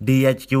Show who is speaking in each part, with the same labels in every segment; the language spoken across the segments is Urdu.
Speaker 1: DHQ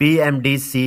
Speaker 1: PMDC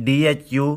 Speaker 1: DHQ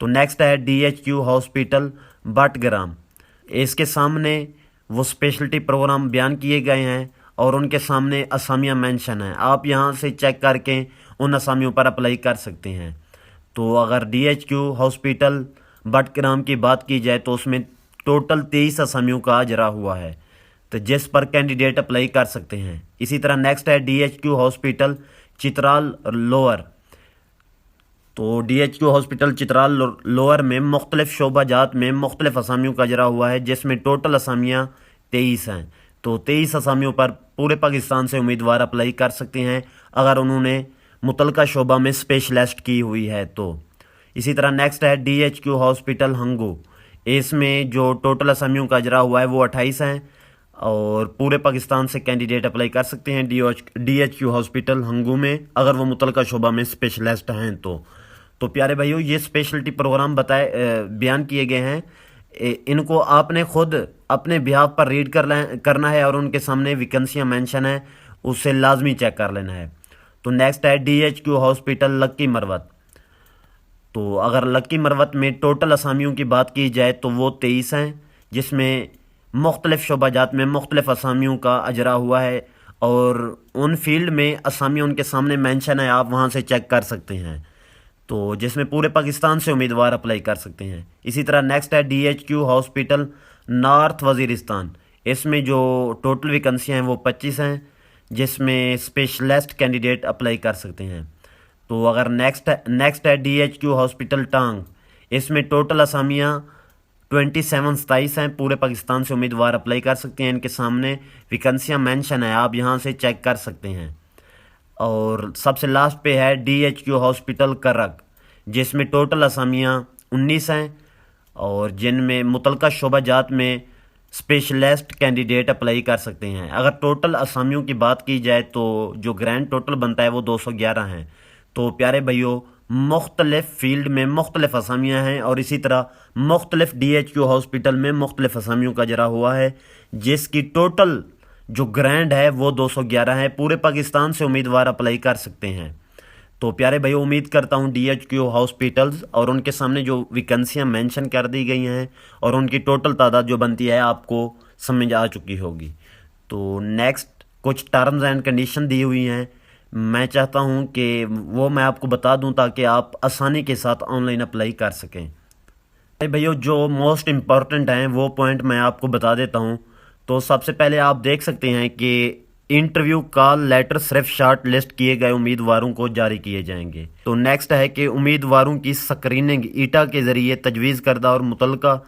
Speaker 1: تو نیکسٹ ہے DHQ ہاسپٹل بٹگرام، اس کے سامنے وہ اسپیشلٹی پروگرام بیان کیے گئے ہیں اور ان کے سامنے اسامیاں مینشن ہیں، آپ یہاں سے چیک کر کے ان اسامیوں پر اپلائی کر سکتے ہیں۔ تو اگر DHQ ہاسپٹل بٹگرام کی بات کی جائے تو اس میں ٹوٹل 23 اسامیوں کا اجرا ہوا ہے، تو جس پر کینڈیڈیٹ اپلائی کر سکتے ہیں۔ اسی طرح نیکسٹ ہے DHQ ہاسپٹل چترال لوور، تو DHQ ہاسپٹل چترال لوور میں مختلف شعبہ جات میں مختلف اسامیوں کا اجرا ہوا ہے، جس میں ٹوٹل اسامیاں 23 ہیں۔ تو 23 اسامیوں پر پورے پاکستان سے امیدوار اپلائی کر سکتے ہیں اگر انہوں نے متعلقہ شعبہ میں اسپیشلسٹ کی ہوئی ہے تو۔ اسی طرح نیکسٹ ہے DHQ ہاسپٹل ہنگو، اس میں جو ٹوٹل اسامیوں کا اجرا ہوا ہے وہ 28 ہیں اور پورے پاکستان سے کینڈیڈیٹ اپلائی کر سکتے ہیں DHQ ہاسپٹل ہنگو میں اگر وہ متعلقہ شعبہ میں اسپیشلسٹ ہیں تو پیارے بھائیو یہ اسپیشلٹی پروگرام بیان کیے گئے ہیں، ان کو آپ نے خود اپنے بیہاف پر ریڈ کرنا ہے اور ان کے سامنے ویکنسیاں مینشن ہیں، اسے لازمی چیک کر لینا ہے۔ تو نیکسٹ ہے DHQ ہاسپٹل لکی مروت، تو اگر لکی مروت میں ٹوٹل اسامیوں کی بات کی جائے تو وہ 23 ہیں، جس میں مختلف شعبہ جات میں مختلف اسامیوں کا اجرا ہوا ہے اور ان فیلڈ میں اسامیاں ان کے سامنے مینشن ہے، آپ وہاں سے چیک کر سکتے ہیں، تو جس میں پورے پاکستان سے امیدوار اپلائی کر سکتے ہیں۔ اسی طرح نیکسٹ ہے DHQ ہاسپٹل نارتھ وزیرستان، اس میں جو ٹوٹل ویکنسیاں ہیں وہ 25 ہیں، جس میں اسپیشلسٹ کینڈیڈیٹ اپلائی کر سکتے ہیں۔ تو اگر نیکسٹ ہے DHQ ہاسپٹل ٹانگ، اس میں ٹوٹل اسامیاں 27 ہیں، پورے پاکستان سے امیدوار اپلائی کر سکتے ہیں، ان کے سامنے ویکنسیاں مینشن ہیں، آپ یہاں سے چیک کر سکتے ہیں۔ اور سب سے لاسٹ پہ ہے DHQ ہاسپٹل کرک، جس میں ٹوٹل اسامیاں 19 ہیں اور جن میں متعلقہ شعبہ جات میں اسپیشلسٹ کینڈیڈیٹ اپلائی کر سکتے ہیں۔ اگر ٹوٹل اسامیوں کی بات کی جائے تو جو گرینڈ ٹوٹل بنتا ہے وہ 211 ہیں۔ تو پیارے بھائیو مختلف فیلڈ میں مختلف اسامیاں ہیں اور اسی طرح مختلف DHQ ہاسپٹل میں مختلف اسامیوں کا اجرا ہوا ہے، جس کی ٹوٹل جو گرینڈ ہے وہ 211 ہے، پورے پاکستان سے امیدوار اپلائی کر سکتے ہیں۔ تو پیارے بھائیو امید کرتا ہوں DHQ ہاسپٹلز اور ان کے سامنے جو ویکنسیاں مینشن کر دی گئی ہیں اور ان کی ٹوٹل تعداد جو بنتی ہے آپ کو سمجھ آ چکی ہوگی۔ تو نیکسٹ کچھ ٹرمز اینڈ کنڈیشن دی ہوئی ہیں، میں چاہتا ہوں کہ وہ میں آپ کو بتا دوں تاکہ آپ آسانی کے ساتھ آن لائن اپلائی کر سکیں۔ بھائیو جو موسٹ امپورٹنٹ ہیں وہ پوائنٹ میں آپ کو بتا دیتا ہوں۔ تو سب سے پہلے آپ دیکھ سکتے ہیں کہ انٹرویو کال لیٹر صرف شارٹ لسٹ کیے گئے امیدواروں کو جاری کیے جائیں گے۔ تو نیکسٹ ہے کہ امیدواروں کی سکریننگ ایٹا کے ذریعے تجویز کردہ اور متعلقہ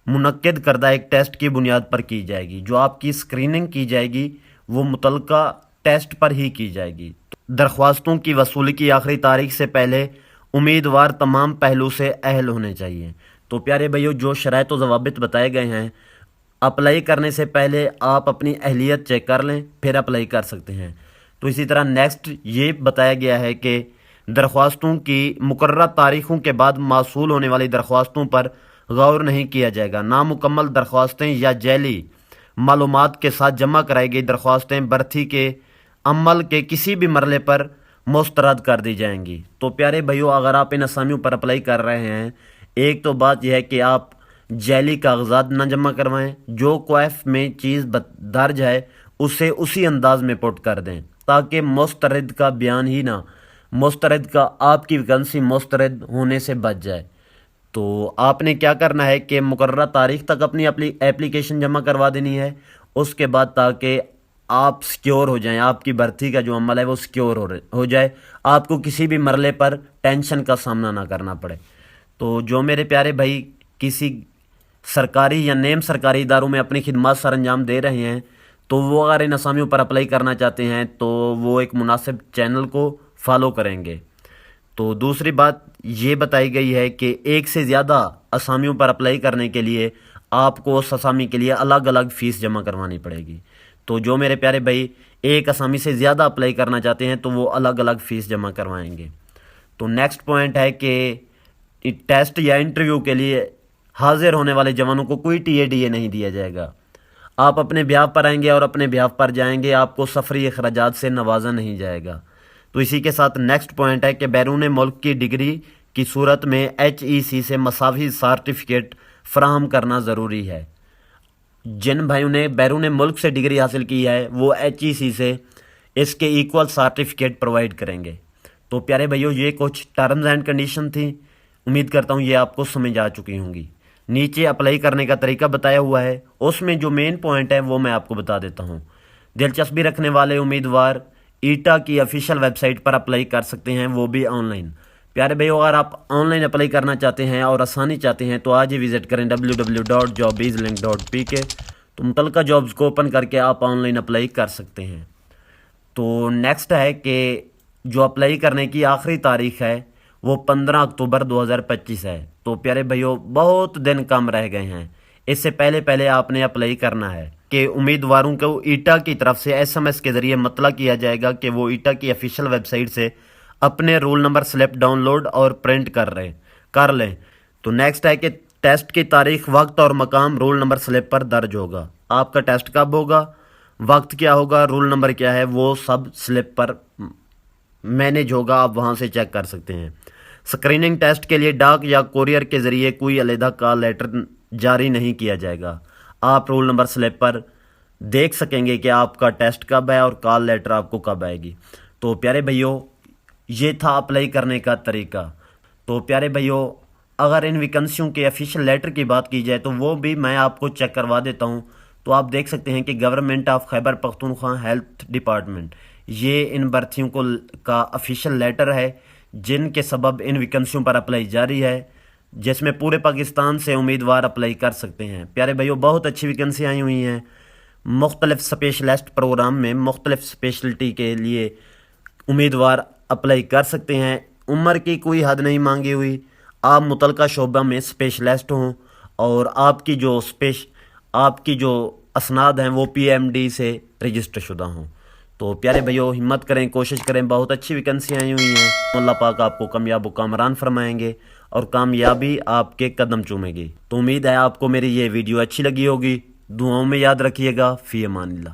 Speaker 1: منعقد کردہ ایک ٹیسٹ کی بنیاد پر کی جائے گی۔ جو آپ کی سکریننگ کی جائے گی وہ متعلقہ ٹیسٹ پر ہی کی جائے گی۔ درخواستوں کی وصولی کی آخری تاریخ سے پہلے امیدوار تمام پہلو سے اہل ہونے چاہیے۔ تو پیارے بھائیو جو شرائط و ضوابط بتائے گئے ہیں، اپلائی کرنے سے پہلے آپ اپنی اہلیت چیک کر لیں پھر اپلائی کر سکتے ہیں۔ تو اسی طرح نیکسٹ یہ بتایا گیا ہے کہ درخواستوں کی مقررہ تاریخوں کے بعد موصول ہونے والی درخواستوں پر غور نہیں کیا جائے گا۔ نامکمل درخواستیں یا جعلی معلومات کے ساتھ جمع کرائی گئی درخواستیں بھرتی کے عمل کے کسی بھی مرحلے پر مسترد کر دی جائیں گی۔ تو پیارے بھائیو اگر آپ ان اسامیوں پر اپلائی کر رہے ہیں، ایک تو بات یہ ہے کہ آپ جعلی کاغذات نہ جمع کروائیں، جو کویف میں چیز درج ہے اسے اسی انداز میں پٹ کر دیں تاکہ مسترد کا بیان ہی نہ، مسترد کا آپ کی ویکنسی مسترد ہونے سے بچ جائے۔ تو آپ نے کیا کرنا ہے کہ مقررہ تاریخ تک اپنی اپلیکیشن جمع کروا دینی ہے، اس کے بعد تاکہ آپ سیکیور ہو جائیں، آپ کی بھرتی کا جو عمل ہے وہ سیکیور ہو جائے، آپ کو کسی بھی مرحلے پر ٹینشن کا سامنا نہ کرنا پڑے۔ تو جو میرے پیارے بھائی کسی سرکاری یا نیم سرکاری اداروں میں اپنی خدمات سر انجام دے رہے ہیں تو وہ اگر ان اسامیوں پر اپلائی کرنا چاہتے ہیں تو وہ ایک مناسب چینل کو فالو کریں گے۔ تو دوسری بات یہ بتائی گئی ہے کہ ایک سے زیادہ اسامیوں پر اپلائی کرنے کے لیے آپ کو اس اسامی کے لیے الگ الگ فیس جمع کروانی پڑے گی۔ تو جو میرے پیارے بھائی ایک اسامی سے زیادہ اپلائی کرنا چاہتے ہیں تو وہ الگ الگ فیس جمع کروائیں گے۔ تو نیکسٹ پوائنٹ ہے کہ ٹیسٹ یا انٹرویو کے لیے حاضر ہونے والے جوانوں کو کوئی TADA نہیں دیا جائے گا۔ آپ اپنے بیہاف پر آئیں گے اور اپنے بیہاف پر جائیں گے، آپ کو سفری اخراجات سے نوازا نہیں جائے گا۔ تو اسی کے ساتھ نیکسٹ پوائنٹ ہے کہ بیرون ملک کی ڈگری کی صورت میں HEC سے مساوی سرٹیفکیٹ فراہم کرنا ضروری ہے۔ جن بھائیوں نے بیرون ملک سے ڈگری حاصل کی ہے وہ HEC سے اس کے ایکول سرٹیفکیٹ پرووائڈ کریں گے۔ تو پیارے بھائیوں یہ کچھ ٹرمز اینڈ کنڈیشن تھی، امید کرتا ہوں یہ آپ کو سمجھ آ چکی ہوں گی۔ نیچے اپلائی کرنے کا طریقہ بتایا ہوا ہے، اس میں جو مین پوائنٹ ہے وہ میں آپ کو بتا دیتا ہوں۔ دلچسپی رکھنے والے امیدوار ایٹا کی آفیشیل ویب سائٹ پر اپلائی کر سکتے ہیں، وہ بھی آن لائن۔ پیارے بھائیو اگر آپ آن لائن اپلائی کرنا چاہتے ہیں اور آسانی چاہتے ہیں تو آج ہی وزٹ کریں www.jobeslink.pk، تو متعلقہ جابز کو اوپن کر کے آپ آن لائن اپلائی کر سکتے ہیں۔ تو نیکسٹ ہے کہ جو اپلائی کرنے کی آخری تاریخ ہے وہ 15 اکتوبر 2025 ہے۔ تو پیارے بھائیو بہت دن کم رہ گئے ہیں، اس سے پہلے آپ نے اپلائی کرنا ہے کہ امیدواروں کو ایٹا کی طرف سے SMS کے ذریعے مطلع کیا جائے گا کہ وہ ایٹا کی آفیشیل ویب سائٹ سے اپنے roll number slip download اور پرنٹ کر لیں۔ تو نیکسٹ ہے کہ ٹیسٹ کی تاریخ، وقت اور مقام رول نمبر سلپ پر درج ہوگا۔ آپ کا ٹیسٹ کب ہوگا، وقت کیا ہوگا، رول نمبر کیا ہے، وہ سب سلپ پر مینیج ہوگا، آپ وہاں سے چیک کر سکتے ہیں۔ سکریننگ ٹیسٹ کے لیے ڈاک یا کوریئر کے ذریعے کوئی علیحدہ کال لیٹر جاری نہیں کیا جائے گا۔ آپ رول نمبر سلپ پر دیکھ سکیں گے کہ آپ کا ٹیسٹ کب ہے اور کال لیٹر آپ کو کب آئے گی۔ تو پیارے بھائیوں یہ تھا اپلائی کرنے کا طریقہ۔ تو پیارے بھائیوں اگر ان ویکنسیوں کے آفیشیل لیٹر کی بات کی جائے تو وہ بھی میں آپ کو چیک کروا دیتا ہوں۔ تو آپ دیکھ سکتے ہیں کہ government of Khyber Pakhtunkhwa health department, یہ ان بھرتیوں کا آفیشیل لیٹر ہے جن کے سبب ان ویکنسیوں پر اپلائی جاری ہے، جس میں پورے پاکستان سے امیدوار اپلائی کر سکتے ہیں۔ پیارے بھائیوں بہت اچھی ویکنسی آئی ہوئی ہیں، مختلف اسپیشلسٹ پروگرام میں مختلف اسپیشلٹی کے لیے امیدوار اپلائی کر سکتے ہیں۔ عمر کی کوئی حد نہیں مانگی ہوئی، آپ متعلقہ شعبہ میں اسپیشلسٹ ہوں اور آپ کی جو اسناد ہیں وہ PMD سے رجسٹر شدہ ہوں۔ تو پیارے بھائیو ہمت کریں، کوشش کریں، بہت اچھی ویکنسی آئی ہوئی ہیں۔ اللہ پاک آپ کو کامیاب و کامران فرمائیں گے اور کامیابی آپ کے قدم چومے گی۔ تو امید ہے آپ کو میری یہ ویڈیو اچھی لگی ہوگی، دعاؤں میں یاد رکھیے گا۔ فی امان اللہ۔